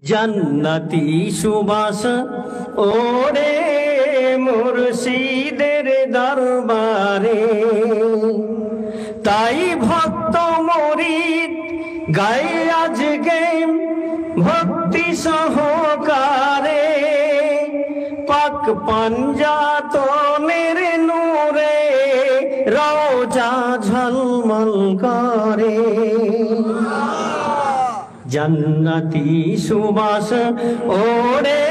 জান্নাতি সুবাস ওরে মুর্শিদের দরবারে, তাই ভক্ত মুরিদ গায় আজকে ভক্তি সহকারে। পাক পাঞ্জাতনের নূরে রওজা ঝলমল করে। জান্নাতি সুবাস ওরে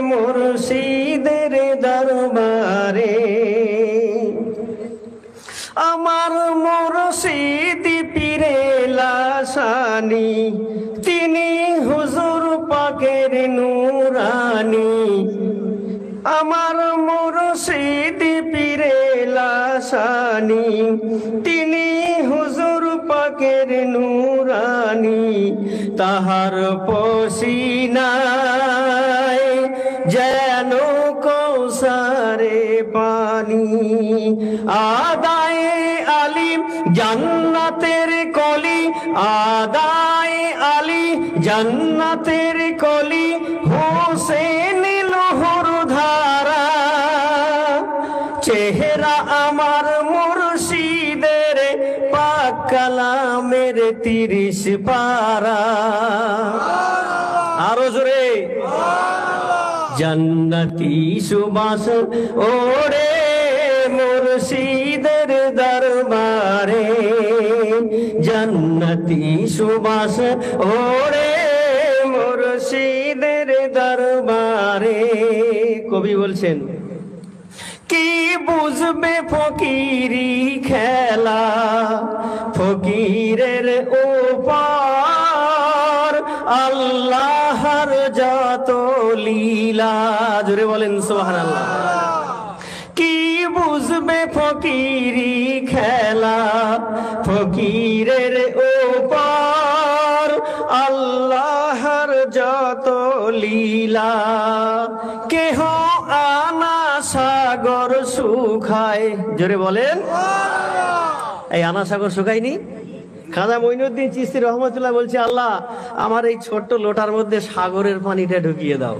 মুর্শিদের দরবারে, আমার মুর্শিদ পীরে লাসানি, তিনি হুজুর পাকের নূরানি। আমার মুর্শিদ পীরে লাসানি, তিনি হুজুর পাকের নূরানি। তাহার পসিনায় যেন কৌসারে পানি। আদায়ে আলী জান্নাতের কলি, আদায়ে আলী জান্নাতের কলি, হোসেন লোহর ধারা। চেহারা আমার মুর্শিদের, পাক কালামের 30 পারা। আরো জোরে জান্নাতি সুবাস ওরে মুর্শিদের দরবারে, জান্নাতি সুবাস ওরে মুর্শিদের দরবারে। কবি বলছেন, কি বুঝবে ফকিরি খেলা, ফকিরের উপর আল্লাহর যত লীলা। জোরে বলেন সুবহানাল্লাহ। কি বুঝবে ফকিরি খেলা, ফকিরের উপর আল্লাহর যত লীলা। কেহ আনা সাগর শুকায়। জোরে বলেন, এই আনা সাগর শুকায়নি? খাজা মঈনুদ্দিন চিশতি রহমতুল্লাহ বলছে, আল্লাহ আমার এই ছোট্ট লোটার মধ্যে সাগরের পানিটা ঢুকিয়ে দাও।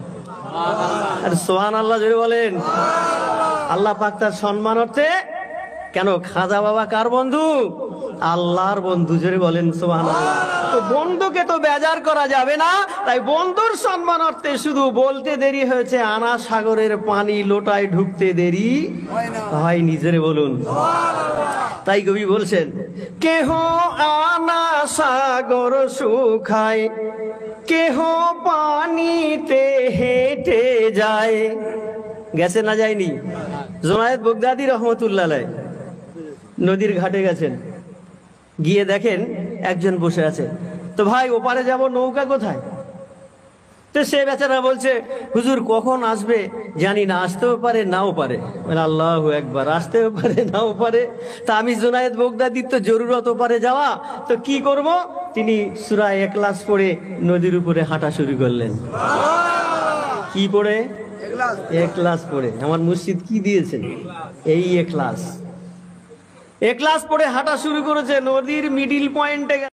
আর সুবহানাল্লাহ জোরে বলেন। আল্লাহ পাক তার সম্মানার্থে, কেন খাজা বাবা কার বন্ধু? আল্লাহর বন্ধু। জোরে বলেন সুবহানাল্লাহ। তো বন্ধুকে তো বেজার করা যাবে না, তাই বন্ধুর সম্মানার্থে শুধু বলতে দেরি হয়েছে, আনা সাগরের পানি লোটায় ঢুকতে দেরি হয়নি। জোরে বলুন। তাই কবি বলছেন, কেহ আনা সাগর শুকায়, কেহ পানিতে হেঁটে যায়। গেছে না যায়নি? জুনায়েদ বাগদাদী রহমতুল্লাহ আলাইহি নদীর ঘাটে গেছেন, গিয়ে দেখেন একজন বসে আছে। তো ভাই ওপারে যাব, নৌকা কোথায়? তো সে বেচারা বলছে, হুজুর কখন আসবে জানি না, আসতেও পারে নাও পারে। আল্লাহু আকবার, আসতেও পারে নাও পারে। তা আমি জুনায়েদ বাগদাদীর তো জরুরত ওপারে যাওয়া, তো কি করব? তিনি সূরা ইখলাস পড়ে নদীর উপরে হাঁটা শুরু করলেন। কি পড়ে? ইখলাস পড়ে। আমার মুর্শিদ কি দিয়েছেন? এই ইখলাস। ইখলাস পড়ে হাঁটা শুরু করেছে, নদীর মিডিল পয়েন্টে